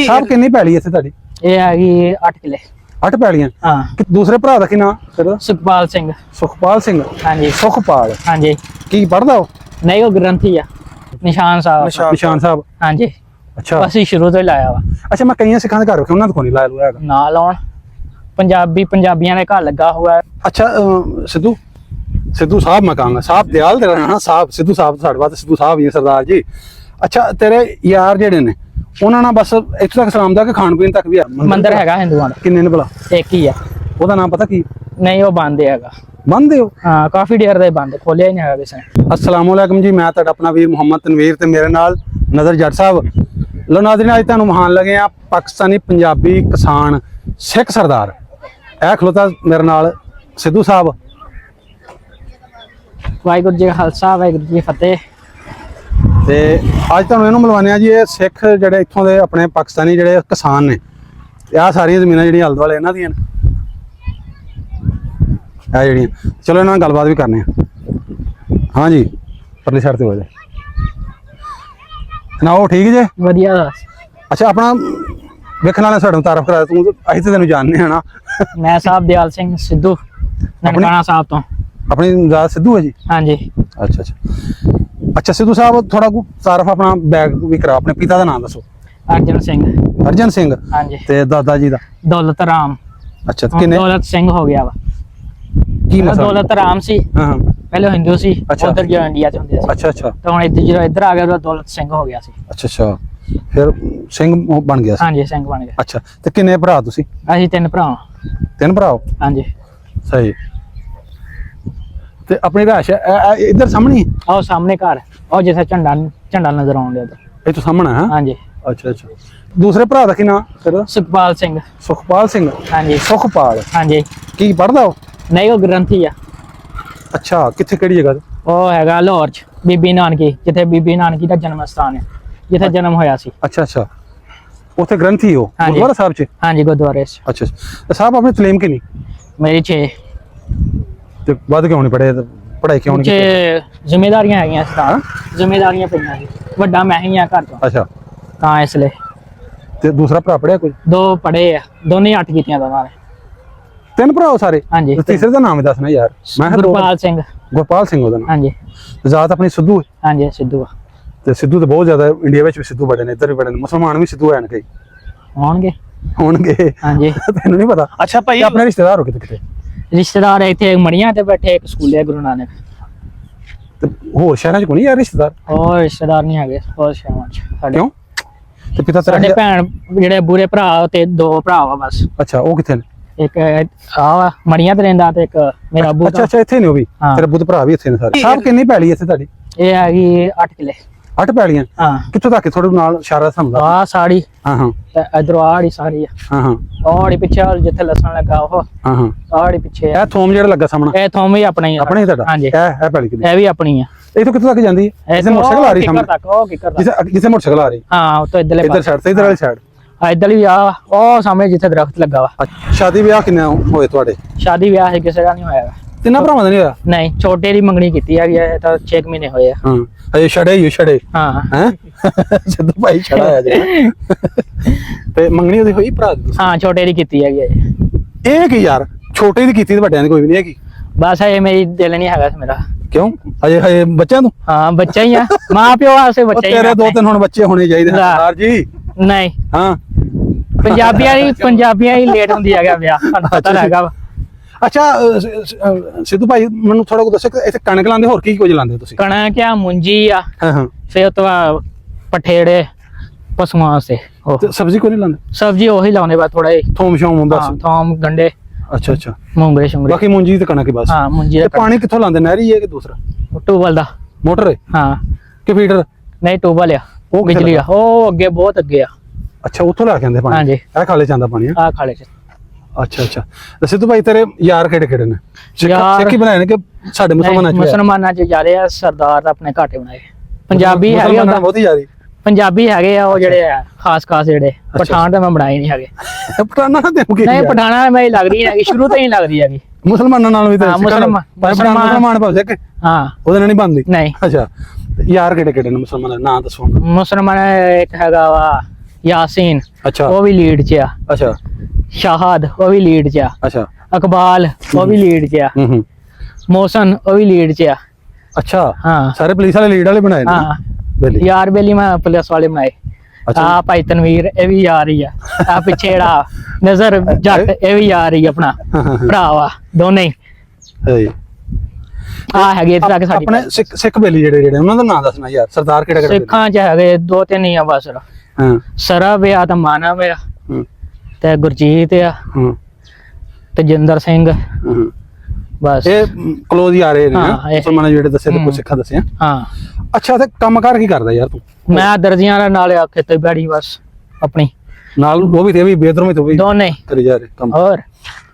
ਸਾਹਿਬ ਕਿੰਨੀ ਪੈਲੀ ਇੱਥੇ ਤੁਹਾਡੀ? ਇਹ ਹੈਗੀ 8 ਕਿਲੇ 8 ਪੈਲੀਆਂ। ਹਾਂ। ਦੂਸਰੇ ਭਰਾ ਦਾ ਕੀ ਨਾਮ ਤੇਰਾ? ਸੁਖਪਾਲ ਸਿੰਘ। ਸੁਖਪਾਲ ਸਿੰਘ। ਹਾਂਜੀ ਸੁਖਪਾਲ। ਹਾਂਜੀ। ਕੀ ਪੜਦਾ ਉਹ? ਨਹੀਂ ਉਹ ਗ੍ਰੰਥੀ ਆ। ਨਿਸ਼ਾਨ ਸਾਹਿਬ। ਨਿਸ਼ਾਨ ਸਾਹਿਬ। ਹਾਂਜੀ। ਅੱਛਾ ਅਸੀਂ ਸ਼ੁਰੂ ਤੋਂ ਹੀ ਲਾਇਆ ਵਾ। ਅੱਛਾ ਮੈਂ ਕਈਆਂ ਸਿੱਖਾਂ ਦੇ ਘਰ ਰੱਖਿਆ, ਉਹਨਾਂ ਤੋਂ ਨਹੀਂ ਲਾਇਆ ਲੂਆ ਹੈਗਾ ਨਾ ਲਾਉਣ। ਪੰਜਾਬੀਆਂ ਦੇ ਘਰ ਲੱਗਾ ਹੋਇਆ। ਅੱਛਾ ਸਿੱਧੂ ਸਾਹਿਬ ਮੈਂ ਕਹਾਂਗਾ, ਸਾਹਿਬ ਦਿਆਲ ਤੇਰਾ ਨਾ ਸਾਹਿਬ, ਸਿੱਧੂ ਸਾਹਿਬ ਸਾਡੇ ਬਾਤ ਸਿੱਧੂ ਸਾਹਿਬ ਹੀ ਸਰਦਾਰ ਜੀ। ਅੱਛਾ ਤੇਰੇ ਯਾਰ ਜਿਹੜੇ ਨੇ ਉਹਨਾਂ ਨਾਲ ਬਸ ਇੱਥੇ ਤੱਕ ਸਲਾਮ ਦਾ ਕਿ ਖਾਣ ਪੀਣ ਤੱਕ ਵੀ ਆ? ਮੰਦਿਰ ਹੈਗਾ ਹਿੰਦੂਆਂ ਦਾ। ਕਿੰਨੇ ਨੇ ਭਲਾ? ਇੱਕ ਹੀ ਆ। ਉਹਦਾ ਨਾਮ ਪਤਾ ਕੀ? ਨਹੀਂ ਉਹ ਬੰਦ ਹੈਗਾ। ਬੰਦ ਹੋ? ਹਾਂ ਕਾਫੀ ਦੇਰ ਦਾ ਬੰਦ, ਖੋਲਿਆ ਹੀ ਨਹੀਂ ਹੈਗਾ ਕਿਸੇ ਨੇ। अस्सलाम वालेकुम जी, मैं ਤੁਹਾਡਾ ਆਪਣਾ ਵੀਰ ਮੁਹੰਮਦ ਤਨਵੀਰ ਤੇ ਮੇਰੇ ਨਾਲ ਨਜ਼ਰ ਜੱਟ ਸਾਹਿਬ। ਲੋ ਨਾਜ਼ਰੀਨ ਅੱਜ ਤੁਹਾਨੂੰ ਮਹਾਨ ਲਗੇ ਆ ਪਾਕਿਸਤਾਨੀ ਪੰਜਾਬੀ ਕਿਸਾਨ ਸਿੱਖ ਸਰਦਾਰ। ਇਹ ਖਲੋਤਾ ਮੇਰੇ ਨਾਲ ਸਿੱਧੂ ਸਾਹਿਬ। ਵਾਹਿਗੁਰੂ ਜੀ ਕਾ ਖਾਲਸਾ ਵਾਹਿਗੁਰੂ ਜੀ ਕੀ ਫਤਿਹ। ਤੇ ਅੱਜ ਤੁਹਾਨੂੰ ਇਹਨੂੰ ਮਿਲਵਾਉਂਦੇ ਆ ਜੀ, ਇਹ ਸਿੱਖ ਜਿਹੜੇ ਇੱਥੋਂ ਦੇ ਆਪਣੇ ਪਾਕਿਸਤਾਨੀ ਜਿਹੜੇ ਕਿਸਾਨ ਨੇ। ਆਹ ਸਾਰੀਆਂ ਜ਼ਮੀਨਾਂ ਜਿਹੜੀਆਂ ਆਲੇ ਦੁਆਲੇ ਇਹਨਾਂ ਦੀਆਂ ਨੇ ਇਹ ਜਿਹੜੀਆਂ। ਚਲੋ ਇਹਨਾਂ ਨਾਲ ਗੱਲਬਾਤ ਵੀ ਕਰਨੇ ਆ। हाँ जी परली साइड से हो जाए ना। वो ठीक जे ਵਧੀਆ। अच्छा अपना वेखण वाले साडे तारफ करा तू, ਅਸੀਂ ਤੇ ਤੈਨੂੰ ਜਾਣਦੇ ਹਾਂ ਨਾ। ਮੈਂ ਸਾਹਿਬ ਦਿਆਲ ਸਿੰਘ ਸਿੱਧੂ ਨਨਕਾਣਾ ਸਾਹਿਬ ਤੋਂ। ਆਪਣੀ ਜ਼ਾਤ ਸਿੱਧੂ ਹੈ ਜੀ? ਹਾਂਜੀ। ਅੱਛਾ ਅੱਛਾ ਅੱਛਾ ਸਿੱਧੂ ਸਾਹਿਬ ਥੋੜਾ ਕੋ ਤਾਰਫ ਆਪਣਾ ਬੈਗ ਵੀ ਕਰਾ, ਆਪਣੇ ਪਿਤਾ ਦਾ ਨਾਮ ਦੱਸੋ। ਅਰਜਨ ਸਿੰਘ। ਅਰਜਨ ਸਿੰਘ। ਹਾਂਜੀ। ਤੇ ਦਾਦਾ ਜੀ ਦਾ? ਦੌਲਤ ਰਾਮ। ਅੱਛਾ ਕਿੰਨੇ? ਦੌਲਤ ਸਿੰਘ ਹੋ ਗਿਆ ਵਾ। ਕੀ ਮਸਲਾ? ਦੌਲਤ ਰਾਮ ਸੀ। ਹਾਂ ਪਹਿਲੇ ਹਿੰਦੂ ਸੀ, ਅੱਛਾ। ਉਧਰ ਜੋ ਇੰਡੀਆ ਚ ਹੁੰਦੇ ਸੀ। ਅੱਛਾ ਅੱਛਾ ਤਾਂ ਹੁਣ ਜਦੋਂ ਇੱਧਰ ਆ ਗਿਆ ਤਾਂ ਦੌਲਤ ਸਿੰਘ ਹੋ ਗਿਆ ਸੀ। ਅੱਛਾ ਅੱਛਾ ਫਿਰ ਸਿੰਘ ਬਣ ਗਿਆ ਸੀ? ਹਾਂਜੀ ਸਿੰਘ ਬਣ ਗਿਆ। ਅੱਛਾ ਤੇ ਕਿੰਨੇ ਭਰਾ ਤੁਸੀਂ? ਅਸੀਂ 3 ਭਰਾ ਹਾਂ। 3 ਭਰਾ ਹੋ? ਹਾਂਜੀ। ਸਹੀ। ਤੇ ਆਪਣੀ ਰਾਸ਼ ਇੱਧਰ ਸਾਹਮਣੇ? ਆਹ ਸਾਹਮਣੇ ਘਰ, ਉਹ ਜਿੱਥੇ ਝੰਡਾ ਨਜ਼ਰ ਆਉਂਦਾ ਉਧਰ। ਇਹ ਤੋਂ ਸਾਹਮਣੇ ਹੈ? ਹਾਂਜੀ। ਅੱਛਾ ਅੱਛਾ ਦੂਸਰੇ ਭਰਾ ਦਾ ਕੀ ਨਾਮ ਤੇਰਾ? ਸੁਖਪਾਲ ਸਿੰਘ। ਸੁਖਪਾਲ ਸਿੰਘ। ਹਾਂਜੀ। ਸੁਖਪਾਲ। ਹਾਂਜੀ। ਕੀ ਪੜਦਾ ਉਹ? ਨਹੀਂ ਉਹ ਗ੍ਰੰਥੀ ਆ। ਅੱਛਾ ਕਿੱਥੇ, ਕਿਹੜੀ ਜਗ੍ਹਾ ਤੇ? ਉਹ ਹੈਗਾ ਲਾਹੌਰ ਚ ਬੀਬੀ ਨਾਨਕੀ, ਜਿੱਥੇ ਬੀਬੀ ਨਾਨਕੀ ਦਾ ਜਨਮ ਸਥਾਨ ਹੈ, ਜਿੱਥੇ ਜਨਮ ਹੋਇਆ ਸੀ। ਅੱਛਾ ਅੱਛਾ ਉੱਥੇ ਗ੍ਰੰਥੀ ਹੋ ਗੁਰਦੁਆਰਾ ਸਾਹਿਬ ਚ? ਹਾਂਜੀ ਗੁਰਦੁਆਰੇ ਚ। ਅੱਛਾ ਤੇ ਸਾਹਿਬ ਆਪਣੇ ਤਲੀਮ ਕਿ ਨਹੀਂ? ਮੇਰੀ 6 ਤੇ ਵੱਧ ਕਿਉਂ ਨਹੀਂ ਪੜ੍ਹੇ? ਪੜ੍ਹਾਈ ਕਿਉਂ ਨਹੀਂ ਕੀਤੀ? ਜ਼ਿੰਮੇਵਾਰੀਆਂ ਹੈਗੀਆਂ ਸੀ ਤਾਂ। ਜ਼ਿੰਮੇਵਾਰੀਆਂ ਪਈਆਂ ਸੀ, ਵੱਡਾ ਮੈਂ ਹੀ ਆ ਘਰ ਤੋਂ। ਅੱਛਾ ਤਾਂ ਇਸ ਲਈ। ਤੇ ਦੂਸਰਾ ਭਰਾ ਪੜਿਆ ਕੋਈ? 2 ਪੜ੍ਹੇ ਆ, ਦੋਨੇ 8 ਕੀਤੀਆਂ ਦੋਨਾਂ ਨੇ। 3 ਭਰਾ ਹੋ ਸਾਰੇ? ਹਾਂਜੀ। ਤੀਸਰੇ ਦਾ ਨਾਮ ਹੀ ਦੱਸਣਾ ਯਾਰ। ਮੈਂ ਗੁਰਪਾਲ ਸਿੰਘ। ਗੁਰਪਾਲ ਸਿੰਘ ਉਹਦਾ ਨਾਮ? ਹਾਂਜੀ। ਜ਼ਾਤ ਆਪਣੀ ਸਿੱਧੂ ਹੈ? ਹਾਂਜੀ ਸਿੱਧੂ। ਤੇ ਸਿੱਧੂ ਤੇ ਬਹੁਤ ਜ਼ਿਆਦਾ ਇੰਡੀਆ ਵਿੱਚ ਵੀ ਸਿੱਧੂ ਬੜੇ ਨੇ, ਇੱਧਰ ਵੀ ਬੜੇ ਨੇ, ਮੁਸਲਮਾਨ ਵੀ ਸਿੱਧੂ ਹਨ ਕਈ ਹੋਣਗੇ। ਹਾਂਜੀ। ਤੈਨੂੰ ਨਹੀਂ ਪਤਾ? ਅੱਛਾ ਭਾਈ ਆਪਣੇ ਰਿਸ਼ਤੇਦਾਰ ਹੋ ਕਿਤੇ ਕਿਤੇ? ਰਿਸ਼ਤੇਦਾਰ ਇੱਥੇ ਮੜੀਆਂ ਤੇ ਬੈਠੇ, ਇੱਕ ਸਕੂਲੇ ਗੁਰੂ ਨਾਨਕ। ਤੇ ਹੋਰ ਸ਼ਹਿਰਾਂ ਚ ਕੋਈ ਨਹੀਂ ਯਾਰ ਰਿਸ਼ਤੇਦਾਰ? ਹੋਰ ਰਿਸ਼ਤੇਦਾਰ ਨਹੀਂ ਹੈਗੇ ਹੋਰ ਸ਼ਹਿਰਾਂ ਚ ਸਾਡੇ। ਕਿਉਂ? ਤੇ ਪਿਤਾ ਤੇਰਾ? ਸਾਡੇ ਭੈਣ ਜਿਹੜੇ ਬੁਰੇ ਭਰਾ ਤੇ 2 ਭਰਾ ਵਾ ਬਸ। ਅੱਛਾ ਉਹ ਕਿੱਥੇ ਨੇ? ਇੱਕ ਆ ਮੜੀਆਂ ਤੇ ਰਹਿੰਦਾ ਤੇ ਇੱਕ ਮੇਰਾ ਬੂਤ। ਅੱਛਾ ਅੱਛਾ ਇੱਥੇ ਨੇ ਉਹ ਵੀ? ਤੇਰੇ ਬੁੱਧ ਭਰਾ ਵੀ ਇੱਥੇ ਨੇ ਸਾਰੇ? ਸਾਹਿਬ ਕਿੰਨੀ ਪੈਲੀ ਇੱਥੇ ਤੁਹਾਡੀ? ਇਹ ਹੈਗੀ 8 ਕਿਲੇ 8 ਪੈਲੀਆਂ? ਹਾਂ। ਕਿੱਥੋਂ ਤੱਕ ਥੋੜੇ ਨਾਲ ਇਸ਼ਾਰਾ ਸਮਝਦਾ? ਆ ਸਾੜੀ। ਹਾਂ ਹਾਂ ਤੇ ਇਧਰੋਂ ਆੜੀ ਸਾਰੀ ਆ। ਹਾਂ ਹਾਂ ਆੜੀ ਪਿੱਛੇ ਜਿੱਥੇ ਲਸਣ ਲੱਗਾ ਉਹ। ਹਾਂ ਹਾਂ ਆੜੀ ਪਿੱਛੇ ਇਹ ਥੋਮ ਜਿਹੜਾ ਲੱਗਾ ਸਾਹਮਣੇ? ਇਹ ਥੋਮ ਵੀ ਆਪਣਾ ਹੀ ਆ। ਆਪਣੇ ਹੀ ਤੁਹਾਡਾ? ਹਾਂਜੀ। ਇਹ ਪੈਲੀ ਕਿੰਨੀ? ਇਹ ਵੀ ਆਪਣੀ ਆ। ਇਥੋਂ ਕਿੱਥੋਂ ਤੱਕ ਜਾਂਦੀ ਹੈ? ਜਿੱਥੇ ਮੋਟਰਸਾਈਕਲ ਆ ਰਹੀ ਸਾਹਮਣੇ ਤੱਕ ਉਹ ਕਿੱਕਰ ਤੱਕ। ਜਿੱਥੇ ਮੋਟਰਸਾਈਕਲ ਆ ਰਹੀ? ਹਾਂ ਉਹ ਤੋਂ ਇਧਰਲੇ ਇੱਧਰ ਸਾਈਡ ਤੇ, ਇੱਧਰ ਵਾਲੀ ਸਾਈਡ? ਇਧਰ ਵੀ ਆ ਉਹ ਸਾਹਮਣੇ ਜਿੱਥੇ ਦਰਖਤ ਲੱਗਾ ਵਾ। ਸ਼ਾਦੀ ਵਿਆਹ ਕਿੰਨੇ ਹੋਏ ਤੁਹਾਡੇ? ਸ਼ਾਦੀ ਵਿਆਹ ਹੈ ਕਿਸੇ ਦਾ ਨਹੀਂ ਹੋਇਆ। 3 ਭਰਾਵਾਂ ਦਾ ਨਹੀਂ ਹੋਇਆ? ਨਹੀਂ ਛੋਟੇ ਦੀ ਮੰਗਣੀ ਕੀਤੀ ਹੈਗੀ ਹੈ ਤਾਂ 6 ਮਹੀਨੇ ਹੋਏ ਆ। ਹਾਂ ਅਜੇ ਛੜੇ ਹੀ ਛੜੇ? ਹਾਂ ਹੈ ਸਿੱਧੂ ਭਾਈ ਛੜਾ ਆਇਆ ਜੀ। ਤੇ ਮੰਗਣੀ ਉਹਦੀ ਹੋਈ ਭਰਾ ਦੀ? ਹਾਂ ਛੋਟੇ ਦੀ ਕੀਤੀ ਹੈਗੀ ਹੈ। ਇਹ ਕੀ ਯਾਰ, ਛੋਟੇ ਦੀ ਕੀਤੀ ਤੇ ਵੱਡਿਆਂ ਦੀ ਕੋਈ ਵੀ ਨਹੀਂ ਹੈਗੀ? ਬਸ ਇਹ ਮੇਰੀ ਦਿਲ ਨਹੀਂ ਹੈਗਾ ਮੇਰਾ। ਕਿਉਂ? ਹਜੇ ਬੱਚਿਆਂ ਨੂੰ? ਹਾਂ ਬੱਚਾ ਹੀ ਆ, ਮਾਂ ਪਿਓ ਵਾਸਤੇ ਬੱਚਾ ਹੀ। ਤੇਰੇ 2-3 ਹੁਣ ਬੱਚੇ ਹੋਣੇ ਚਾਹੀਦੇ ਸਰਦਾਰ ਜੀ। ਨਹੀਂ ਹਾਂ ਪੰਜਾਬੀਆਂ ਹੀ ਲੇਟ ਹੁੰਦੀ ਹੈਗਾ ਵਿਆਹ, ਤੁਹਾਨੂੰ ਪਤਾ ਹੈਗਾ ਵਾ। ਅੱਛਾ ਸਿੱਧੂ ਭਾਈ ਮੈਨੂੰ ਥੋੜਾ ਕੁ ਦੱਸੋ ਕਿ ਇੱਥੇ ਕਣਕ ਲਾਉਂਦੇ, ਹੋਰ ਕੀ ਕੁਝ ਲਾਉਂਦੇ ਤੁਸੀਂ? ਕਣਕ ਆ, ਮੁੰਜੀ ਆ, ਹਾਂ ਹਾਂ ਫਿਰ ਉਹ ਤੋਂ ਬਾਅਦ ਪਠੇੜੇ ਪਸ਼ੂਆਂ ਵਾਸਤੇ। ਤੇ ਸਬਜ਼ੀ ਕੋਈ ਨਹੀਂ ਲਾਉਂਦੇ? ਸਬਜ਼ੀ ਉਹੀ ਲਾਉਂਦੇ ਬਸ ਥੋੜਾ ਜਿਹਾ। ਥੋਮ ਸ਼ੋਮ ਬਸ? ਥੋਮ ਗੰਡੇ। ਅੱਛਾ ਅੱਛਾ ਮੂੰਗਰੇ ਸ਼ੁੰਗਰੇ। ਬਾਕੀ ਮੁੰਜੀ ਤੇ ਕਣਕ ਹੀ ਬਸ? ਹਾਂ ਮੁੰਜੀ। ਤੇ ਪਾਣੀ ਕਿੱਥੋਂ ਲਾਉਂਦੇ? ਨਹਿਰੀ ਹੈ ਕਿ ਦੂਸਰਾ? ਟੂਬਲ ਦਾ। ਮੋਟਰ ਹੈ? ਹਾਂ ਕਿ ਫੀਡਰ? ਨਹੀਂ ਟੂਬਲ ਆ, ਉਹ ਬਿਜਲੀ ਦਾ। ਉਹ ਅੱਗੇ ਬਹੁਤ ਅੱਗੇ ਆ। ਅੱਛਾ ਉੱਥੋਂ ਲਾ ਕੇ ਆਉਂਦੇ ਪਾਣੀ? ਹਾਂਜੀ। ਇਹ ਖਾਲੇ ਚ ਆਉਂਦਾ ਪਾਣੀ? ਆ ਖਾਲੇ ਚ। ਅੱਛਾ ਅੱਛਾ ਤੇ ਸਿੱਧੂ ਭਾਈ ਤੇਰੇ ਯਾਰ ਕਿਹੜੇ ਕਿਹੜੇ ਨੇ? ਸਿੱਖ ਹੀ ਬਣਾਏ ਨੇ ਕਿ ਸਾਡੇ ਮੁਸਲਮਾਨਾਂ ਚ? ਮੁਸਲਮਾਨਾਂ ਚ ਜ਼ਿਆਦੇ ਆ, ਸਰਦਾਰ ਆਪਣੇ ਘਾਟੇ ਬਣਾਏ। ਪੰਜਾਬੀ ਹੈਗੇ ਆ, ਬਹੁਤ ਹੀ ਜ਼ਿਆਦਾ ਪੰਜਾਬੀ ਹੈਗੇ ਆ ਉਹ ਜਿਹੜੇ ਆ ਖਾਸ ਜਿਹੜੇ। ਪਠਾਨ ਤਾਂ ਮੈਂ ਬਣਾਏ ਨਹੀਂ ਹੈਗੇ। ਪਠਾਨਾਂ ਨਾਲ ਤੈਨੂੰ ਕੀ? ਨਹੀਂ ਪਠਾਨਾ ਮੈਂ ਲੱਗਦੀ ਨਹੀਂ ਹੈਗੀ, ਸ਼ੁਰੂ ਤੋਂ ਹੀ ਲੱਗਦੀ ਹੈਗੀ। ਮੁਸਲਮਾਨਾਂ ਨਾਲ ਵੀ ਤੇ? ਮੁਸਲਮਾਨ ਭਾਵੇਂ ਕਿ ਹਾਂ ਉਹਦੇ ਨਾਲ ਨਹੀਂ ਬਣਦੀ? ਨਹੀਂ। ਅੱਛਾ ਯਾਰ ਕਿਹੜੇ ਕਿਹੜੇ ਨੇ ਮੁਸਲਮਾਨਾਂ ਦੇ ਨਾਂ ਦੱਸੋ? ਮੁਸਲਮਾਨ ਇੱਕ ਹੈਗਾ ਵਾ ਯਾਸੀਨ ਅੱਛਾ ਉਹ ਵੀ ਲੀਡ 'ਚ ਆ, ਅੱਛਾ ਸ਼ਾਹਦ ਉਹ ਵੀ ਲੀਡ 'ਚ ਆ, ਅੱਛਾ ਇਕਬਾਲ ਉਹ ਵੀ ਲੀਡ 'ਚ ਆ, ਹੂੰ ਮੋਹਸਨ ਉਹ ਵੀ ਲੀਡ 'ਚ ਆ। ਅੱਛਾ ਹਾਂ ਸਾਰੇ ਪੁਲਿਸ ਵਾਲੇ ਲੀਡ ਵਾਲੇ ਬਣਾਏ ਨੇ ਹਾਂ ਬੇਲੀ ਯਾਰ ਬੇਲੀ ਮੈਂ ਪੁਲਿਸ ਵਾਲੇ ਬਣਾਏ। ਅੱਛਾ ਆ ਭਾਈ ਤਨਵੀਰ ਇਹ ਵੀ ਯਾਰ ਹੀ ਆ, ਆ ਪਿੱਛੇ ਜਿਹੜਾ ਨਜ਼ਰ ਜੱਟ ਇਹ ਵੀ ਯਾਰ ਹੀ ਆਪਣਾ ਭਰਾ ਵਾ ਦੋਨੇ ਹੀ। ਹੈ ਆ ਹੈਗੇ ਇੱਥੇ ਤੱਕ ਸਾਡੀ ਆਪਣੇ ਸਿੱਖ ਬੇਲੀ ਜਿਹੜੇ ਉਹਨਾਂ ਦਾ ਨਾਮ ਦੱਸਣਾ ਯਾਰ, ਸਰਦਾਰ ਕਿਹੜਾ ਕਿਹੜਾ ਸਿੱਖਾਂ 'ਚ ਹੈਗੇ 2-3 ਹੀ ਆ ਬਸ। ਹਾਂ ਸਰਬ ਆ ਤਾਂ ਮਾਨਵ ਆ ਹੂੰ ਤੇ ਗੁਰਜੀਤ ਆ ਹੂੰ ਤੇ ਜਿੰਦਰ ਸਿੰਘ ਹੂੰ ਬਸ। ਇਹ ਕਲੋਜ਼ ਹੀ ਆ ਰਹੇ ਨੇ ਹਾਂ, ਹਾਂ ਇਹ- ਮੁਸਲਮਾਨ ਜਿਹੜੇ ਦੱਸੇ ਤੇ ਕੁਝ ਸਿੱਖਾਂ ਦੱਸੇ ਆ। ਹਾਂ ਅੱਛਾ ਤੇ ਕੰਮਕਾਰ ਕੀ ਕਰਦਾ ਯਾਰ ਤੂੰ ਮੈਂ ਦਰਜੀਆਂ ਦੇ ਨਾਲ ਆ ਖੇਤੀਬਾੜੀ ਬਸ ਆਪਣੀ ਨਾਲ ਉਹ ਵੀ ਤੇ ਵੀ ਬੇਦਰਮੀ ਤੋਂ ਵੀ ਦੋਨੇ ਕਰੀ ਜਾ ਰਹੇ ਕੰਮ। ਹੋਰ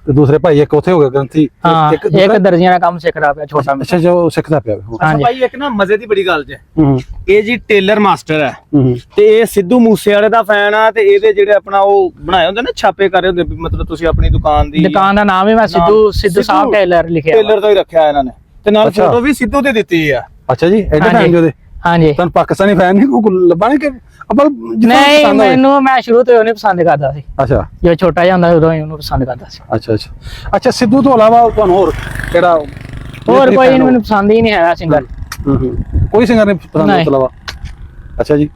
ਤੇ ਦੂਸਰੇ ਭਾਈ ਇੱਕ ਉੱਥੇ ਹੋ ਗਿਆ ਗ੍ਰੰਥੀ ਹਾਂ ਇੱਕ ਦੂਸਰਾ- ਦਰਜੀਆਂ ਦਾ ਕੰਮ ਸਿੱਖ ਰਿਹਾ ਪਿਆ ਛੋਟਾ ਮੇਰਾ। ਅੱਛਾ ਜੋ ਸਿੱਖਦਾ ਪਿਆ ਉਹ। ਹਾਂਜੀ ਭਾਈ ਇੱਕ ਨਾ ਮਜ਼ੇ ਦੀ ਬੜੀ ਗੱਲ ਜੇ, ਹੂੰ ਇਹ ਜੀ ਟੇਲਰ ਮਾਸਟਰ ਹੈ ਹੂੰ ਤੇ ਇਹ ਸਿੱਧੂ ਮੂਸੇ ਵਾਲੇ ਦਾ ਫੈਨ ਆ ਤੇ ਇਹਦੇ ਜਿਹੜੇ ਆਪਣਾ ਉਹ ਬਣਾਏ ਹੁੰਦੇ ਨਾ ਛਾਪੇ ਕਰ ਰਹੇ ਹੁੰਦੇ ਵੀ ਮਤਲਬ ਤੁਸੀਂ ਆਪਣੀ ਦੁਕਾਨ ਦੀ ਦੁਕਾਨ ਦਾ ਨਾਮ ਹੀ ਮੈਂ ਸਿੱਧੂ ਸਾਹਿਬ ਟੇਲਰ ਲਿਖਿਆ ਵਾ। ਟੇਲਰ ਦਾ ਹੀ ਰੱਖਿਆ ਇਹਨਾਂ ਨੇ ਤੇ ਨਾਲ ਅੱਛਾ। ਫੋਟੋ ਵੀ ਸਿੱਧੂ ਦੀ ਦਿੱਤੀ ਆ। ਅੱਛਾ ਜੀ ਐਡੇ ਹਾਂਜੀ। ਫੈਨ ਜੋ ਦੇ ਹਾਂਜੀ ਤੁਹਾਨੂੰ ਪਾਕਿਸਤਾਨੀ ਫੈਨ ਨਹੀਂ ਕੋਈ ਲੱਭਾ ਨਹੀਂ ਕਿ ਆਪਾਂ ਨਹੀਂ ਮੈਨੂੰ ਮੈਂ ਸ਼ੁਰੂ ਤੋਂ ਉਹਨੂੰ ਪਸੰਦ ਕਰਦਾ ਸੀ, ਅੱਛਾ ਜਦੋਂ ਛੋਟਾ ਜਿਹਾ ਹੁੰਦਾ ਸੀ ਉਦੋਂ ਹੀ ਉਹਨੂੰ ਪਸੰਦ ਕਰਦਾ ਸੀ। ਅੱਛਾ ਅੱਛਾ ਅੱਛਾ ਸਿੱਧੂ ਤੋਂ ਇਲਾਵਾ ਤੁਹਾਨੂੰ ਹੋਰ ਕਿਹੜਾ ਹੋਰ ਕੋਈ ਮੈਨੂੰ ਪਸੰਦ ਹੀ ਨਹੀਂ ਹੈਗਾ ਸਿੰਗਰ। ਕੋਈ ਸਿੰਗਰ ਨਹੀਂ ਪਸੰਦ ਨਹੀਂ। ਤੋਂ ਇਲਾਵਾ ਅੱਛਾ ਜੀ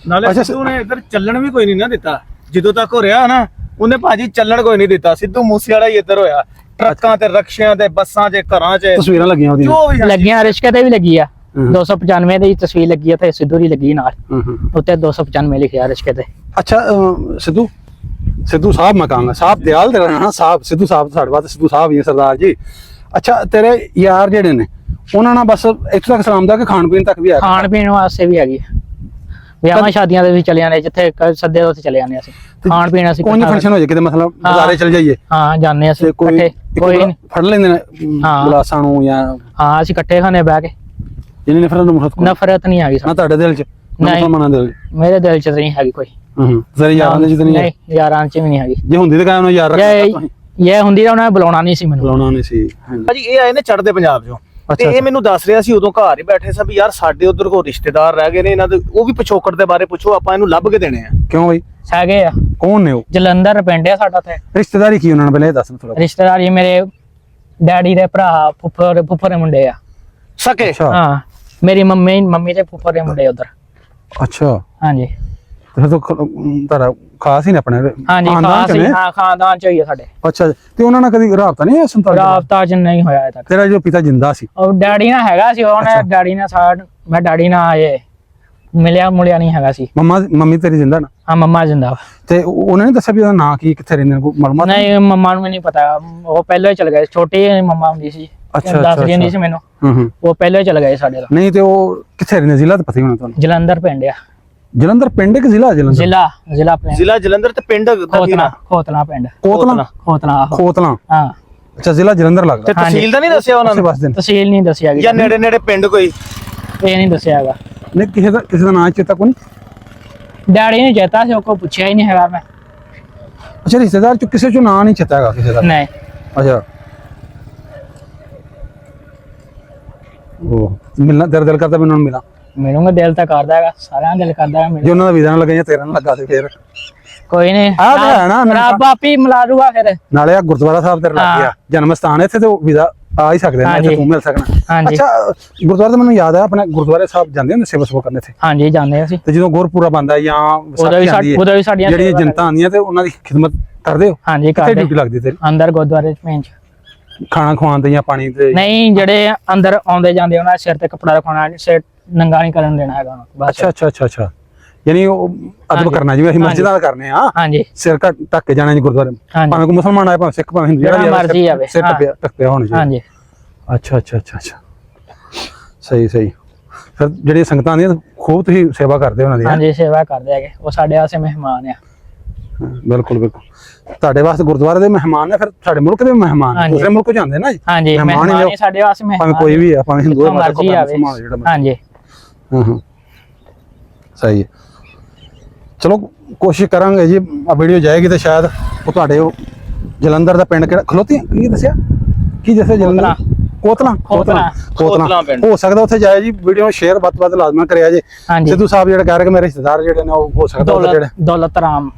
ਨਾਲੇ ਅੱਛਾ, ਸਿੱਧੂ ਨੇ ਇੱਧਰ ਚੱਲਣ ਵੀ ਕੋਈ ਨਹੀਂ ਨਾ ਦਿੱਤਾ ਜਦੋਂ ਤੱਕ ਹੋ ਰਿਹਾ ਨਾ, ਉਹਨੇ ਭਾਜੀ ਚੱਲਣ ਕੋਈ ਨਹੀਂ ਦਿੱਤਾ। ਸਿੱਧੂ ਮੂਸੇ ਵਾਲਾ ਹੀ ਇੱਧਰ ਹੋਇਆ, ਟਰੱਕਾਂ ਤੇ ਰਕਸ਼ਿਆਂ ਤੇ ਬੱਸਾਂ 'ਚ ਘਰਾਂ 'ਚ ਤਸਵੀਰਾਂ ਲੱਗੀਆਂ ਉਹਦੀਆਂ ਜੋ ਵੀ ਹੈ। ਲੱਗੀਆਂ ਰਿਸ਼ਕੇ ਤੇ ਵੀ ਲੱਗੀ ਆ, ਹਮ। 295 ਦੀ ਤਸਵੀਰ ਲੱਗੀ ਆ ਤੇ ਸਿੱਧੂ ਦੀ ਲੱਗੀ ਨਾਲ, ਉੱਤੇ 295 ਲਿਖਿਆ ਰਿਸ਼ਕੇ ਤੇ। ਅੱਛਾ ਸਿੱਧੂ ਸਾਹਿਬ ਮੈਂ ਕਹਾਂਗਾ ਸਾਹਿਬ ਦਿਆਲ ਤੇਰਾ ਨਾ ਸਾਹਿਬ ਸਿੱਧੂ ਸਾਹਿਬ ਸਾਡੇ ਬਾਤ ਸਿੱਧੂ ਸਾਹਿਬ ਹੀ ਹੈ ਸਰਦਾਰ ਜੀ। ਅੱਛਾ ਤੇਰੇ ਯਾਰ ਜਿਹੜੇ ਨੇ ਉਹਨਾਂ ਨਾਲ ਬਸ ਇੱਥੋਂ ਤੱਕ ਸਲਾਮ ਦਾ ਕਿ ਖਾਣ ਪੀਣ ਤੱਕ ਵੀ ਆ ਖਾਣ ਪੀਣ ਵਾਸਤੇ ਵੀ ਹੈਗੀ ਆ। ਵਿਆਹਾਂ ਸ਼ਾਦੀਆਂ ਦੇ ਵੀ ਚਲੇ ਜਾਂਦੇ, ਜਿੱਥੇ ਸੱਦੇ ਉੱਥੇ ਚਲੇ ਜਾਂਦੇ ਅਸੀਂ। ਖਾਣ ਪੀਣ ਅਸੀਂ ਕੋਈ ਇਕੱਠਾ- ਫੰਕਸ਼ਨ ਹੋ ਜਾਏ ਕਿਤੇ ਮਤਲਬ ਬਾਜ਼ਾਰੇ ਚਲ ਜਾਈਏ ਹਾਂ ਜਾਂਦੇ ਅਸੀਂ ਤੇ ਕੋਈ ਇਕੱਠੇ, ਕੋਈ ਨੀ। ਫੜ ਲੈਂਦੇ ਨੇ ਹਾਂ। ਗਲਾਸਾਂ ਨੂੰ ਜਾਂ ਹਾਂ ਅਸੀਂ ਇਕੱਠੇ ਖਾਣੇ ਬਹਿ ਕੇ। ਜਿਹਨੇ ਨਫ਼ਰਤ ਨੂੰ ਮੁਹੱਬਤ ਨਫ਼ਰਤ ਨਹੀਂ ਹੈਗੀ ਨਾ ਸਾਨੂੰ, ਤੁਹਾਡੇ ਦਿਲ 'ਚ ਨਾ ਨਹੀਂ। ਮੁਸਲਮਾਨਾਂ ਦੇ ਦਿਲ 'ਚ ਮੇਰੇ ਦਿਲ 'ਚ ਤਾਂ ਨਹੀਂ ਹੈਗੀ ਕੋਈ। ਤੇਰੇ ਯਾਰਾਂ ਦੇ 'ਚ ਤਾਂ ਨਹੀਂ ਹੈ? ਨਹੀਂ ਯਾਰਾਂ 'ਚ ਵੀ ਨਹੀਂ ਹੈਗੀ। ਜੇ ਹੁੰਦੀ ਤਾਂ ਕਾਇਮ ਨਾਲ ਯਾਰ ਰੱਖਦਾ ਤੁਸੀਂ ਇਹ ਹੁੰਦੀ ਤਾਂ ਉਹਨਾਂ ਨੇ ਬੁਲਾਉਣਾ ਨਹੀਂ ਸੀ ਮੈਨੂੰ। ਬੁਲਾਉਣਾ ਨਹੀਂ ਸੀ ਹਾਂਜੀ। ਭਾਜੀ ਇਹ ਆਏ ਨੇ ਚੜ੍ਹਦੇ ਪੰਜਾਬ 'ਚੋਂ ਤੇ ਅੱਛਾ, ਇਹ ਮੈਨੂੰ ਦੱਸ ਰਿਹਾ ਸੀ ਉਦੋਂ ਘਰ ਹੀ ਬੈਠੇ ਸੀ ਵੀ ਯਾਰ ਸਾਡੇ ਉਧਰ ਕੋ ਰਿਸ਼ਤੇਦਾਰ ਰਹਿ ਗਏ ਨੇ ਇਹਨਾਂ ਦੇ, ਉਹ ਵੀ ਪਿਛੋਕੜ ਦੇ ਬਾਰੇ ਪੁੱਛੋ, ਆਪਾਂ ਇਹਨੂੰ ਲੱਭ ਕੇ ਦੇਣੇ ਆ। ਕਿਉਂ ਬਈ ਹੈਗੇ ਆ, ਕੌਣ ਨੇ ਉਹ ਜਲੰਧਰ ਪਿੰਡ ਆ ਸਾਡਾ ਤੇ। ਰਿਸ਼ਤੇਦਾਰੀ ਕੀ ਉਹਨਾਂ ਨੇ ਪਹਿਲਾਂ ਇਹ ਦੱਸ ਥੋੜਾ ਰਿਸ਼ਤੇਦਾਰ ਇਹ ਮੇਰੇ ਡੈਡੀ ਦੇ ਭਰਾ ਫੁੱਫੜ ਦੇ ਮੁੰਡੇ ਆ। ਸਕੇ ਅੱਛਾ ਹਾਂ ਮੇਰੀ ਮੰਮੀ ਤੇ ਫੁੱਫੜ ਦੇ ਮੁੰਡੇ ਉਧਰ। ਅੱਛਾ ਹਾਂਜੀ ਤੇ ਫਿਰ ਤਾਂ ਤੁਹਾਡਾ ਖਾਸ ਹੀ ਨੇ ਆਪਣੇ ਹਾਂਜੀ ਖਾਨਦਾਨ ਖਾਸ ਚ ਹੀ, ਨੇ? ਹਾਂ ਖਾਨਦਾਨ ਚ ਹੀ ਆ ਸਾਡੇ। ਅੱਛਾ ਤੇ ਉਹਨਾਂ ਨਾਲ ਕਦੀ ਰਾਬਤਾ ਨਹੀਂ ਹੈ 47 ਦਾ? ਰਾਬਤਾ ਚ ਨਹੀਂ ਹੋਇਆ ਅਜੇ ਤੱਕ। ਤੇਰਾ ਜੋ ਪਿਤਾ ਜਿੰਦਾ ਸੀ ਉਹ ਡੈਡੀ ਨਾਲ ਹੈਗਾ ਸੀ, ਉਹਨੇ ਡੈਡੀ ਨਾਲ ਮੈਂ ਡੈਡੀ ਨਾਲ ਇਹ ਮੁਲਿਆ ਨਹੀਂ ਹੈਗਾ ਸੀ। ਮੰਮੀ ਤੇਰੀ ਜਿੰਦਾ ਨਾ ਹਾਂ ਮੰਮਾ ਜਿੰਦਾ ਵਾ। ਤੇ ਉਹਨੇ ਨਹੀਂ ਦੱਸਿਆ ਵੀ ਉਹਦਾ ਨਾਂ ਕੀ ਕਿੱਥੇ ਰਹਿੰਦੇ ਨੇ ਕੋਈ ਮਾਲੂਮਾਤ ਨਹੀਂ ਮੰਮਾ ਨੂੰ ਵੀ ਨਹੀਂ ਪਤਾ, ਉਹ ਪਹਿਲਾਂ ਹੀ ਚਲ ਗਏ। ਛੋਟੀ ਮੰਮਾ ਹੁੰਦੀ ਸੀ, ਅੱਛਾ, ਦੱਸ ਅੱਛਾ, ਦਿੰਦੀ ਸੀ ਮੈਨੂੰ, ਹੂੰ ਉਹ ਪਹਿਲਾਂ ਹੀ ਚਲ ਗਏ ਸਾਡੇ ਦਾ। ਨਹੀਂ ਤੇ ਉਹ ਕਿੱਥੇ ਰਹਿੰਦੇ ਜ਼ਿਲ੍ਹਾ ਤਾਂ ਪਤਾ ਹੀ ਹੋਣਾ ਤੁਹਾਨੂੰ। ਜਲੰਧਰ ਪਿੰਡ ਆ। ਜਲੰਧਰ ਪਿੰਡ ਕਿ ਜ਼ਿਲ੍ਹਾ ਜਲੰਧਰ ਜ਼ਿਲ੍ਹਾ ਪਿੰਡ ਜ਼ਿਲ੍ਹਾ ਜਲੰਧਰ ਤੇ ਪਿੰਡ ਦਾ ਕੀ ਖੋਤਲਾ ਨਾਂ? ਖੋਤਲਾ ਪਿੰਡ। ਕੋਤਲਾ ਖੋਤਲਾ ਆਹੋ। ਕੋਤਲਾ ਹਾਂ ਅੱਛਾ ਜ਼ਿਲ੍ਹਾ ਜਲੰਧਰ ਤੇ ਲੱਗਦਾ ਤਹਿਸੀਲ ਦਾ ਨਹੀਂ ਦੱਸਿਆ ਉਹਨਾਂ ਉਸੇ ਨੇ ਬਸ ਦਿਨ ਤਹਿਸੀਲ ਨਹੀਂ ਦੱਸਿਆ ਜਾਂ ਨੇੜੇ ਨੇੜੇ ਪਿੰਡ ਕੋਈ? ਇਹ ਨਹੀਂ ਦੱਸਿਆ ਹੈਗਾ। ਨਹੀਂ ਕਿਸੇ ਦਾ ਨਾਂ ਚੇਤਾ ਕੋਈ ਨਹੀਂ? ਡੈਡੀ ਨੇ ਚੇਤਾ ਸੀ, ਉਹ ਕੋ ਪੁੱਛਿਆ ਹੀ ਨਹੀਂ ਹੈਗਾ ਮੈਂ। ਅੱਛਾ ਰਿਸ਼ਤੇਦਾਰ ਚ ਕਿਸੇ ਚੋਂ ਨਾਂ ਨਹੀਂ ਚੇਤਾ ਹੈਗਾ ਕਿਸੇ ਦਾ? ਨਹੀਂ ਅੱਛਾ ਉਹ ਮਿਲਣਾ ਤੇਰਾ ਦਿਲ ਕਰਦਾ ਮੈਨੂੰ ਮਿਲਾਂ ਮਿਲੂੰਗਾ, ਦਿਲ ਤਾਂ ਕਰਦਾ ਹੈਗਾ, ਸਾਰਿਆਂ ਦਾ ਦਿਲ ਕਰਦਾ ਹੈ ਜੇ ਉਹਨਾਂ ਦਾ ਵੀਜ਼ਾ ਨਾ ਲੱਗਾ ਜਾਂ ਤੇਰਾ ਨਾ ਲੱਗਾ ਤੇ ਫਿਰ ਕੋਈ ਨਹੀਂ, ਆਹ ਤਾਂ ਹੈ ਨਾ, ਰੱਬ ਆਪੀ ਮਿਲਾ ਦੂਗਾ ਫਿਰ। ਨਾਲੇ ਆ ਗੁਰਦੁਆਰਾ ਸਾਹਿਬ ਤੇਰੇ ਲੱਗ ਹਾਂ। ਗਿਆ ਜਨਮ ਸਥਾਨ ਹੈ ਇੱਥੇ ਤੇ ਵੀਜ਼ਾ ਆ ਹੀ ਸਕਦੇ ਨੇ ਇੱਥੇ ਹਾਂਜੀ। ਤੂੰ ਮਿਲ ਸਕਣਾ। ਹਾਂਜੀ। ਅੱਛਾ ਗੁਰਦੁਆਰਾ ਤਾਂ ਮੈਨੂੰ ਯਾਦ ਹੈ ਆਪਣੇ ਗੁਰਦੁਆਰੇ ਸਾਹਿਬ ਜਾਂਦੇ ਹੁੰਦੇ ਸੇਵਾ ਸੁਭਾ ਕਰਨੇ ਇੱਥੇ ਹਾਂਜੀ ਜਾਂਦੇ ਅਸੀਂ। ਤੇ ਜਦੋਂ ਗੁਰਪੁਰਾ ਬੰਦਾ ਜਾਂ ਉਦੋਂ ਵੀ ਉਦੋਂ ਵੀ ਸਾਡੀਆਂ ਜਿਹੜੀ ਸੇਵਾ ਜਨਤਾ ਆਉਂਦੀਆਂ ਤੇ ਉਹਨਾਂ ਦੀ ਖਿਦਮਤ ਕਰਦੇ ਹੋ ਹਾਂਜੀ ਕਿੱਥੇ ਕਰਦੇ ਡਿਊਟੀ ਲੱਗਦੀ ਤੇਰੀ ਅੰਦਰ ਗੁਰਦੁਆਰੇ ਚ ਮੇਨ ਚ। ਖਾਣਾ ਖਵਾਉਣ ਤੇ ਜਾਂ ਪਾਣੀ ਤੇ? ਨਹੀਂ ਜਿਹੜੇ ਅੰਦਰ ਆਉਂਦੇ ਜਾਂਦੇ ਉਹਨਾਂ ਦੇ ਸਿਰ ਤੇ ਕੱਪੜਾ ਰੱਖਣਾ, ਸਿਰ ਨੰਗਾ ਨਹੀਂ ਕਰਨ ਦੇਣਾ ਹੈਗਾ ਉਹਨਾਂ ਨੂੰ, ਬਸ। ਅੱਛਾ ਅੱਛਾ ਅੱਛਾ ਅੱਛਾ ਯਾਨੀ ਉਹ ਅਦਬ ਹਾਂਜੀ। ਕਰਨਾ ਜਿਵੇਂ ਅਸੀਂ ਮਸਜਿਦਾਂ ਦਾ ਕਰਨੇ ਆ ਹਾਂਜੀ ਸਿਰ ਢੱਕ ਕੇ ਜਾਣਾ ਜੀ ਗੁਰਦੁਆਰੇ ਹਾਂਜੀ ਭਾਵੇਂ ਕੋਈ ਮੁਸਲਮਾਨ ਆਏ ਭਾਵੇਂ ਸਿੱਖ ਭਾਵੇਂ ਹਿੰਦੂ ਜਿਹੜਾ ਮਰਜ਼ੀ ਆਵੇ, ਸਿਰ ਢੱਕਿਆ ਹੋਣਾ ਚਾਹੀਦਾ। ਹਾਂਜੀ ਅੱਛਾ ਅੱਛਾ ਅੱਛਾ ਅੱਛਾ ਸਹੀ ਸਹੀ ਫਿਰ ਜਿਹੜੀ ਸੰਗਤਾਂ ਆਉਂਦੀਆਂ ਖੂਬ ਤੁਸੀਂ ਸੇਵਾ ਕਰਦੇ ਹੋ ਉਹਨਾਂ ਦੀ ਹੈਂ? ਹਾਂਜੀ ਸੇਵਾ ਕਰਦੇ ਹੈਗੇ, ਉਹ ਸਾਡੇ ਵਾਸਤੇ ਮਹਿਮਾਨ ਆ। ਹਾਂ, ਬਿਲਕੁਲ ਬਿਲਕੁਲ ਤੁਹਾਡੇ ਵਾਸਤੇ ਗੁਰਦੁਆਰੇ ਦੇ ਮਹਿਮਾਨ ਨੇ ਫਿਰ ਸਾਡੇ ਮੁਲਕ ਦੇ ਮਹਿਮਾਨ ਹਾਂਜੀ। ਦੂਸਰੇ ਮੁਲਕ ਜਾਂਦੇ ਨਾ ਜੀ ਹਾਂਜੀ ਮਹਿਮਾਨ ਹੀ ਮਹਿਮਾਨ ਲਿਆਓ। ਹੀ ਸਾਡੇ ਵਾਸਤੇ ਭਾਵੇਂ ਮਹਿਮਾਨ, ਕੋਈ ਵੀ ਆ ਭਾਵੇਂ ਹਿੰਦੂ ਜਿੱਥੋਂ ਹੈ ਮਰਜ਼ੀ ਆਵੇ। ਹਾਂਜੀ ਹਾਂ ਹਾਂ ਸਹੀ ਹੈ ਚਲੋ ਕੋਸ਼ਿਸ਼ ਕਰਾਂਗੇ ਜੀ ਆ ਵੀਡੀਓ ਜਾਏਗੀ ਤੇ ਸ਼ਾਇਦ ਉਹ ਤੁਹਾਡੇ ਉਹ ਜਲੰਧਰ ਦਾ ਪਿੰਡ ਕਿਹੜਾ ਖਲੋਤੀ ਕੀ ਦੱਸਿਆ ਕੀ ਦੱਸਿਆ ਜਲੰਧਰ ਕੋਤਲਾ ਕੋਤਲਾ ਪਿੰਡ। ਹੋ ਸਕਦਾ ਉੱਥੇ ਜਾਏ ਜੀ, ਵੀਡੀਓ ਨੂੰ ਸ਼ੇਅਰ ਵੱਧ ਤੋਂ ਵੱਧ ਲਾਜ਼ਮੀ ਕਰਿਆ ਜੇ। ਹਾਂਜੀ। ਸਿੱਧੂ ਸਾਹਿਬ ਜਿਹੜੇ ਕਹਿ ਰਹੇ ਕਿ ਮੇਰੇ ਰਿਸ਼ਤੇਦਾਰ ਜਿਹੜੇ ਨੇ ਉਹ ਹੋ ਸਕਦਾ ਉੱਥੇ ਜਿਹੜੇ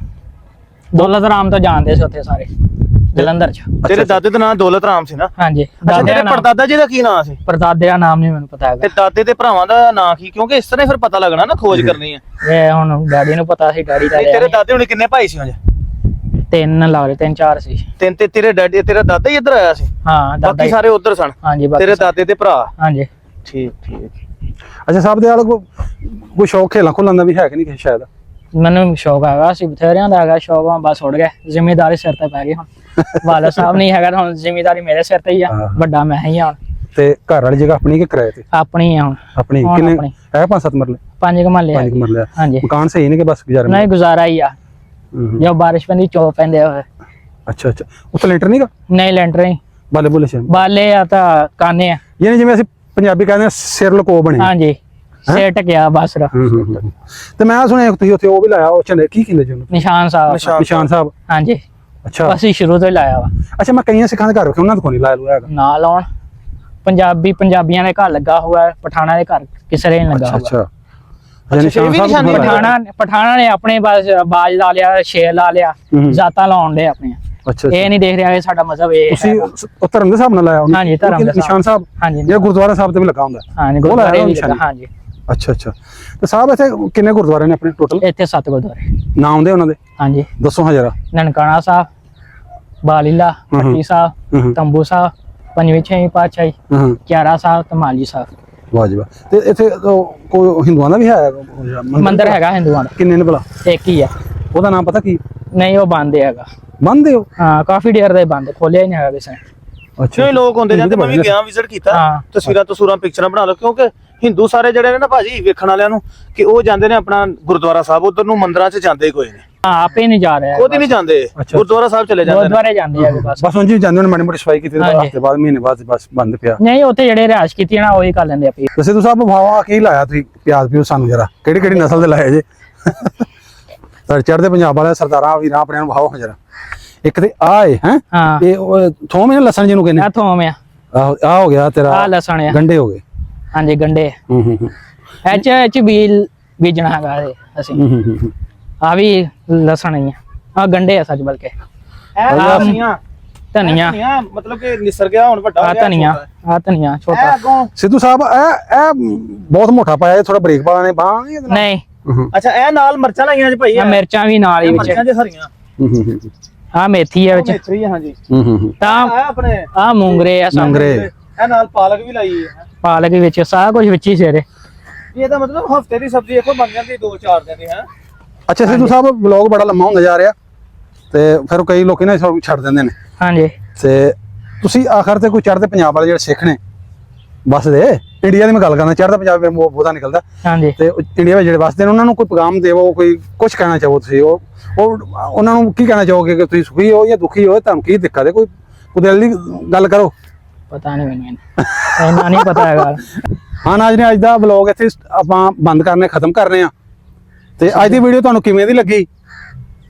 ਦੌਲਤ ਰਾਮ ਤੋਂ ਜਾਣਦੇ ਸੀ ਉੱਥੇ ਸਾਰੇ ਜਲੰਧਰ ਚ। ਤੇਰੇ ਦਾਦੇ ਦਾ ਨਾਮ ਦੌਲਤ ਰਾਮ ਸੀ ਨਾ? ਹਾਂਜੀ। ਅੱਛਾ, ਤੇਰੇ ਪੜਦਾਦਾ ਜੀ ਦਾ ਕੀ ਨਾਮ ਸੀ? ਪਰਦਾਦੇ ਦਾ ਨਾਮ ਨਹੀਂ ਮੈਨੂੰ ਪਤਾ ਹੈਗਾ। ਤੇ ਦਾਦੇ ਤੇ ਭਰਾਵਾਂ ਦਾ ਨਾਮ ਕੀ? ਕਿਉਂਕਿ ਇਸ ਤਰ੍ਹਾਂ ਹੀ ਫਿਰ ਪਤਾ ਲੱਗਣਾ ਨਾ, ਖੋਜ ਕਰਨੀ ਹੈ। ਇਹ ਹੁਣ ਡੈਡੀ ਨੂੰ ਪਤਾ ਸੀ, ਡੈਡੀ ਦਾ ਨਹੀਂ, ਤੇਰੇ ਦਾਦੇ ਹੁਣ ਕਿੰਨੇ ਭਾਈ ਸੀ? 3 4 ਸੀ। ਤਿੰਨ ਤੇ ਤੇਰੇ ਡੈਡੀ, ਤੇਰਾ ਦਾਦਾ ਹੀ ਇੱਧਰ ਆਇਆ ਸੀ? ਹਾਂ, ਦਾਦਾ ਬਾਕੀ ਹੀ। ਸਾਰੇ ਉੱਧਰ ਸਨ? ਹਾਂਜੀ, ਬਾਕੀ ਤੇਰੇ ਦਾਦੇ ਤੇ ਭਰਾ? ਹਾਂਜੀ। ਠੀਕ ਠੀਕ। ਅੱਛਾ ਸਾਹਿਬ ਦੇ ਵਾਲ ਕੋਈ ਸ਼ੌਕ ਖੇਲਾਂ ਖੁੱਲਣ ਦਾ ਵੀ ਹੈ ਕਿ ਨਹੀਂ ਸ਼ਾਇਦ? ਮੈਨੂੰ ਸ਼ੌਕ ਹੈਗਾ ਸੀ, ਬਥੇਰਿਆਂ ਦਾ ਹੈਗਾ ਸ਼ੌਕ, ਬਸ ਉੱਡ ਗਿਆ। ਜ਼ਿੰਮੇਵਾਰੀ ਸਿਰ ਤੇ ਪੈ ਗਈ ਹੁਣ। ਵਾਲਾ ਸਾਹਿਬ ਨਹੀਂ ਹੈਗਾ, ਹੁਣ ਜ਼ਿੰਮੇਵਾਰੀ ਮੇਰੇ ਸਿਰ ਤੇ ਹੀ ਆ। ਵੱਡਾ ਮੈਂ ਹੀ ਆ ਹੁਣ। ਤੇ ਘਰ ਵਾਲੀ ਜਗ੍ਹਾ ਆਪਣੀ ਕਿ ਕਿਰਾਏ ਤੇ? ਆਪਣੀ ਆ ਹੁਣ। ਆਪਣੀ ਹੁਣ ਕਿੰਨੇ ਆਪਣੀ। ਹੈ? 5-7 ਮਰਲੇ? 5 ਕਮਾਲੇ। 5 ਮਰਲੇ। ਹਾਂਜੀ। ਮਕਾਨ ਸਹੀ ਨੇ ਕਿ ਬਸ ਗੁਜ਼ਾਰਾ? ਨਹੀਂ, ਗੁਜ਼ਾਰਾ ਹੀ ਆ। ਜੋ ਬਾਰਿਸ਼ ਪੈਂਦੀ ਚੋ ਪੈਂਦੇ ਹੋਏ। ਅੱਛਾ ਅੱਛਾ। ਉੱਥੇ ਲੈਂਟਰ ਨਹੀਂਗਾ? ਨਹੀਂ, ਲੈਂਟਰ ਨਹੀਂ। ਬਾਲੇ ਬੋਲੇ ਸ਼ਾਮ ਬਾਲੇ ਆ ਤਾਂ ਕਾਨੇ ਆ। ਯਾਨੀ ਜਿਵੇਂ ਅਸੀਂ ਪੰਜਾਬੀ ਕਹਿੰਦੇ ਆ ਸਿਰ ਲਕੋ ਬਣੇ। ਹਾਂਜੀ, ਸਿਰ ਟਕਿਆ ਬਸ ਰ। ਤੇ ਮੈਂ ਸੁਣਿਆ ਤੁਸੀਂ ਉੱਥੇ ਉਹ ਵੀ ਲਾਇਆ, ਉਹ ਝੰਡੇ ਕੀ ਕਹਿੰਦੇ ਜੀ ਉਹਨੂੰ? ਨਿਸ਼ਾਨ ਸਾਹਿਬ। ਨਿਸ਼ਾਨ ਸਾਹਿਬ। ਹਾਂਜੀ। ਅੱਛਾ ਅਸੀਂ ਸ਼ੁਰੂ ਤੋਂ ਹੀ ਲਾਇਆ ਵਾ। ਅੱਛਾ। ਮੈਂ ਕਈਆਂ ਸਿੱਖਾਂ ਦੇ ਘਰ ਵੇਖਿਆ, ਉਹਨਾਂ ਦਾ ਕੋਈ ਨਹੀਂ ਲਾਇਆ ਹੈਗਾ। ਨਾ ਲਾਉਣ। ਪੰਜਾਬੀਆਂ ਦੇ ਘਰ ਲੱਗਾ ਹੋਇਆ, ਪਠਾਣਾ ਦੇ ਘਰ ਕਿਸੇ ਦੇ ਨਹੀਂ ਲੱਗਾ ਅੱਛਾ ਹੋਇਆ। ਅੱਛਾ। ਨਿਸ਼ਾਨ ਸਾਹਿਬ ਪਠਾਣਾ ਨੇ ਆਪਣੇ ਬਸ ਬਾਜ ਲਾ ਲਿਆ, ਸ਼ੇਰ ਲਾ ਲਿਆ, ਜਾਤਾਂ ਲਾਉਣ ਦੇ ਆਪਣੀਆਂ। ਅੱਛਾ। ਇਹ ਨਹੀਂ ਦੇਖ ਰਿਹਾ ਕਿ ਸਾਡਾ ਮਜ਼ਹਬ ਇਹ ਤੁਸੀਂ ਹੈ। ਉਹ ਧਰਮ ਦੇ ਹਿਸਾਬ ਨਾਲ ਲਾਇਆ ਉਹਨੂੰ? ਹਾਂਜੀ, ਧਰਮ ਦੇ ਨਿਸ਼ਾਨ ਸਾਹਿਬ। ਹਾਂਜੀ। ਜਿਹੜਾ ਗੁਰਦੁਆਰਾ ਸਾਹਿਬ ਤੇ ਵੀ ਲੱਗਾ ਹੁੰਦਾ? ਹਾਂਜੀ, ਉਹ ਲਾਇਆ ਗੁਰਦੁਆਰੇ ਵੀ ਨਿਸ਼ਾਨ? ਲੱਗਾ। ਹਾਂਜੀ। ਅੱਛਾ ਅੱਛਾ। ਤੇ ਸਾਹਿਬ ਇੱਥੇ ਕਿੰਨੇ ਗੁਰਦੁਆਰੇ ਨੇ ਆਪਣੇ ਟੋਟਲ? ਇੱਥੇ 7 ਗੁਰਦੁਆਰੇ। ਨਾਮ ਦੇ ਉਹਨਾਂ ਦੇ ਹਾਂਜੀ। ਦੱਸੋ ਹਾਂ ਜਰਾ। ਨਨਕਾਣਾ ਸਾਹਿਬ, ਬਾਲੀਲਾ, ਪੱਟੀ ਸਾਹਿਬ, ਤੰਬੂ ਸਾਹਿਬ, ਪੰਜਵੀਂ ਛੇਵੀਂ ਪਾਤਸ਼ਾਹੀ, ਕਿਆਰਾ ਸਾਹਿਬ ਤੇ ਮਾਲੀ ਸਾਹਿਬ। ਵਾਹ ਜੀ ਵਾਹ। ਤੇ ਇੱਥੇ ਕੋਈ ਹਿੰਦੂਆਂ ਦਾ ਵੀ ਹੈ ਮੰਦਿਰ? ਹੈਗਾ ਹਿੰਦੂਆਂ ਦਾ। ਕਿੰਨੇ ਨੇ ਭਲਾ? ਇੱਕ ਹੀ ਆ। ਉਹਦਾ ਨਾਮ ਪਤਾ ਕੀ? ਨਹੀਂ, ਉਹ ਬੰਦ ਹੈਗਾ। ਬੰਦ ਹੋ? ਹਾਂ, ਕਾਫੀ ਦੇਰ ਦਾ ਬੰਦ, ਖੋਲਿਆ ਹੀ ਨਹੀਂ ਹੈਗਾ ਕਿਸੇ ਨੇ। ਅੱਛਾ। ਲੋਕ ਹੁੰਦੇ ਜਾਂਦੇ, ਮੈਂ ਵੀ ਗਿਆ, ਵਿਜ਼ਿਟ ਕੀਤਾ, ਤਸਵੀਰਾਂ ਪਿਕਚਰਾਂ ਬਣਾ ਲਓ। ਕਿਉਂਕਿ ਹਿੰਦੂ ਸਾਰੇ ਜਿਹੜੇ ਨੇ ਨਾ ਭਾਜੀ ਵੇਖਣ ਵਾਲਿਆਂ ਨੂੰ, ਕਿ ਉਹ ਜਾਂਦੇ ਨੇ ਆਪਣਾ ਗੁਰਦੁਆਰਾ ਸਾਹਿਬ, ਉਧਰ ਨੂੰ ਮੰਦਿਰਾਂ 'ਚ ਜਾਂਦੇ ਕੋਈ ਨਹੀਂ। ਹਾਂ, ਆਪੇ ਨਹੀਂ ਜਾ ਰਿਹਾ। ਖੁਦ ਹੀ ਨਹੀਂ ਜਾਂਦੇ, ਗੁਰਦੁਆਰਾ ਸਾਹਿਬ ਚਲੇ ਜਾਂਦੇ ਨੇ। ਗੁਰਦੁਆਰੇ ਜਾਂਦੇ ਆ ਬਸ। ਬਸ ਉਂਝ ਜਾਂਦੇ ਨੇ, ਮਾੜੀ ਮੋਟੀ ਸਫਾਈ ਕੀਤੀ, ਹਫ਼ਤੇ ਬਾਅਦ ਮਹੀਨੇ ਬਾਅਦ ਬਸ ਬੰਦ ਪਿਆ। ਨਹੀਂ, ਉੱਥੇ ਜਿਹੜੇ ਰਿਹਾਇਸ਼ ਕੀਤੀ ਨਾ, ਉਹੀ ਕਰ ਲੈਂਦੇ ਆਪੇ। ਵੈਸੇ ਤੁਸੀਂ ਸਾਹਿਬ ਭਾਵਾ ਕੀ ਲਾਇਆ ਤੁਸੀਂ? ਪਿਆਜ਼ ਪਿਓ ਸਾਨੂੰ ਜਰਾ, ਕਿਹੜੀ ਕਿਹੜੀ ਨਸਲ ਦੇ ਲਾਏ ਜੇ? ਸਰ ਚੜ੍ਹਦੇ ਪੰਜਾਬ ਵਾਲੇ ਸਰਦਾਰਾਂ ਵੀਰਾਂ ਆਪਣਿਆਂ ਨੂੰ ਭਾਵੋ ਜਰਾ। ਇੱਕ ਤੇ ਆ ਹੈ ਹਾਂ, ਇਹ ਥੋਮ ਹੈ, ਲਸਣ ਜਿਹਨੂੰ ਕਹਿੰਦੇ ਆ ਥੋਮ ਆ। ਆਹੋ, ਆ ਹੋ ਗਿਆ ਤੇਰਾ। ਆ ਲਸਣ ਆ। ਗੰਡੇ ਹੋ ਗਏ। ਹਾਂਜੀ, ਗੰਡੇ। ਐਚ ਬੀਜਣਾ ਹੈਗਾ ਇਹ ਅਸੀਂ। ਆ ਵੀ ਲਸਣ ਹੀ ਆ, ਗੰਡੇ ਆ ਸੱਚ ਬਲਕਿ। ਧਨੀਆ ਮਤਲਬ ਕਿ ਨਿਸਰ ਗਿਆ, ਹੁਣ ਵੱਡਾ ਹੋ ਗਿਆ। ਧਨੀਆ ਛੋਟਾ। ਸਿੱਧੂ ਸਾਹਿਬ ਇਹ ਬਹੁਤ ਮੋਟਾ ਪਾਇਆ, ਥੋੜਾ ਬ੍ਰੇਕ ਪਾਣਾ ਨੇ ਬਾਹ ਨਹੀਂ। ਅੱਛਾ, ਇਹ ਨਾਲ ਮਿਰਚਾਂ ਲਾਈਆਂ ਜੀ ਭਾਈ? ਮਿਰਚਾਂ ਵੀ ਨਾਲ ਹੀ ਵਿੱਚ। ਮਿਰਚਾਂ ਜੇ ਹਰੀਆਂ। ਆ ਮੇਥੀ ਹੈ ਵਿੱਚ। ਮੇਥੀ ਹੈ। ਹਾਂਜੀ। ਤਾਂ ਆਪਣੇ ਆ ਮੂੰਗਰੇ ਆ, ਇਹ ਨਾਲ ਪਾਲਕ ਵੀ ਲਾਈ ਹੈ। ਪਾਲਕ ਵਿੱਚ ਸਾਰਾ ਕੁਝ ਵਿੱਚ ਹੀ ਸੇਰੇ। ਇਹ ਤਾਂ ਮਤਲਬ ਹਫਤੇ ਦੀ ਸਬਜ਼ੀ ਇੱਕੋ ਬਣ ਜਾਂਦੀ, 2-4 ਦਿਨ ਦੀ ਹੈ। ਅੱਛਾ ਸਿੱਧੂ ਸਾਹਿਬ, ਵਲੌਗ ਬੜਾ ਲੰਮਾ ਹੁੰਦਾ ਜਾ ਰਿਹਾ ਤੇ ਫਿਰ ਕਈ ਲੋਕੀ ਨਾ ਛੱਡ ਦਿੰਦੇ ਨੇ। ਹਾਂਜੀ। ਤੇ ਤੁਸੀਂ ਆਖਰ ਤੇ ਕੋਈ ਚੜ੍ਹਦੇ ਪੰਜਾਬ ਵਾਲੇ ਜਿਹੜੇ ਸਿੱਖ ਨੇ, ਬਸ ਦੇ ਇੰਡੀਆ ਦੀ ਮੈਂ ਗੱਲ ਕਰਦਾ, ਚੜ੍ਹਦਾ ਪੰਜਾਬ ਵਿੱਚ ਬਹੁਤਾ ਨਿਕਲਦਾ। ਹਾਂਜੀ। ਤੇ ਇੰਡੀਆ ਵਿੱਚ ਜਿਹੜੇ ਵਸਦੇ ਨੇ, ਉਹਨਾਂ ਨੂੰ ਕੋਈ ਪੈਗਾਮ ਦੇਵੋ, ਕੋਈ ਕੁਝ ਕਹਿਣਾ ਚਾਹੋ ਤੁਸੀਂ, ਉਹ ਉਹਨਾਂ ਨੂੰ ਕੀ ਕਹਿਣਾ ਚਾਹੋਗੇ ਕਿ ਤੁਸੀਂ ਸੁਖੀ ਹੋ ਜਾਂ ਦੁਖੀ ਹੋ, ਤੁਹਾਨੂੰ ਕੀ ਦਿੱਕਤ ਹੈ? ਕੋਈ ਦਿਲ ਦੀ ਗੱਲ ਕਰੋ। ਪਤਾ ਨਹੀਂ ਮੈਨੂੰ ਇੰਨਾ ਨਹੀਂ ਪਤਾ ਹੈਗਾ। ਹਾਂ ਨਾਜ਼ਰੀਨ, ਅੱਜ ਦਾ ਵਲੌਗ ਇੱਥੇ ਆਪਾਂ ਬੰਦ ਕਰਨੇ, ਖਤਮ ਕਰਨੇ ਆ। ਤੇ ਅੱਜ ਦੀ ਵੀਡੀਓ ਤੁਹਾਨੂੰ ਕਿਵੇਂ ਦੀ ਲੱਗੀ?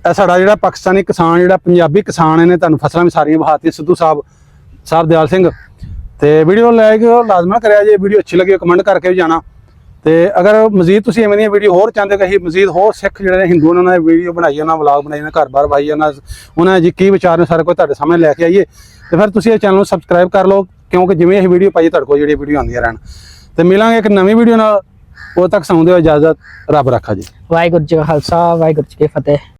ਇਹ ਸਾਡਾ ਜਿਹੜਾ ਪਾਕਿਸਤਾਨੀ ਕਿਸਾਨ, ਜਿਹੜਾ ਪੰਜਾਬੀ ਕਿਸਾਨ, ਇਹਨੇ ਤੁਹਾਨੂੰ ਫਸਲਾਂ ਵੀ ਸਾਰੀਆਂ ਵਹਾਤੀਆਂ, ਸਿੱਧੂ ਸਾਹਿਬ ਦਿਆਲ ਸਿੰਘ। ਤੇ ਵੀਡੀਓ ਲਾਇਕ ਲਾਜ਼ਮਨ ਕਰਿਆ ਜੇ। ਵੀਡੀਓ ਅੱਛੀ ਲੱਗੀ ਕਮੈਂਟ ਕਰਕੇ ਵੀ ਜਾਣਾ। ਤੇ ਅਗਰ ਮਜ਼ੀਦ ਤੁਸੀਂ ਐਵੇਂ ਦੀਆਂ ਵੀਡੀਓ ਹੋਰ ਚਾਹੁੰਦੇ ਕਿ ਅਸੀਂ ਮਜ਼ੀਦ ਹੋਰ ਸਿੱਖ ਜਿਹੜੇ ਨੇ ਹਿੰਦੂ, ਉਹਨਾਂ ਨੇ ਵੀਡੀਓ ਬਣਾਈ, ਉਹਨਾਂ ਵਲੌਗ ਬਣਾਈ, ਉਹਨਾਂ ਘਰ-ਬਾਰ ਭਾਈ, ਉਹਨਾਂ ਜੀ ਕੀ ਵਿਚਾਰ ਨੇ ਸਾਰੇ ਕੁਝ ਤੁਹਾਡੇ ਸਾਹਮਣੇ ਲੈ ਕੇ ਆਈਏ। ਤੇ ਫਿਰ ਤੁਸੀਂ ਇਹ ਚੈਨਲ ਨੂੰ ਸਬਸਕ੍ਰਾਈਬ ਕਰ ਲਓ, ਕਿਉਂਕਿ ਜਿਵੇਂ ਅਸੀਂ ਵੀਡੀਓ ਪਾਈਏ ਤੁਹਾਡੇ ਕੋਲ ਜਿਹੜੀ ਵੀਡੀਓ ਆਉਂਦੀਆਂ ਰਹਿਣ। ਤੇ ਮਿਲਾਂਗੇ ਇੱਕ ਨਵੀਂ ਵੀਡੀਓ ਨਾਲ। ਉਦੋਂ ਤੱਕ ਸਾਨੂੰ ਦਿਓ ਇਜਾਜ਼ਤ। ਰੱਬ ਰੱਖਾ ਜੀ। ਵਾਹਿਗੁਰੂ ਜੀ ਕਾ ਖਾਲਸਾ, ਵਾਹਿਗੁਰੂ ਜੀ ਕੀ ਫਤਿਹ।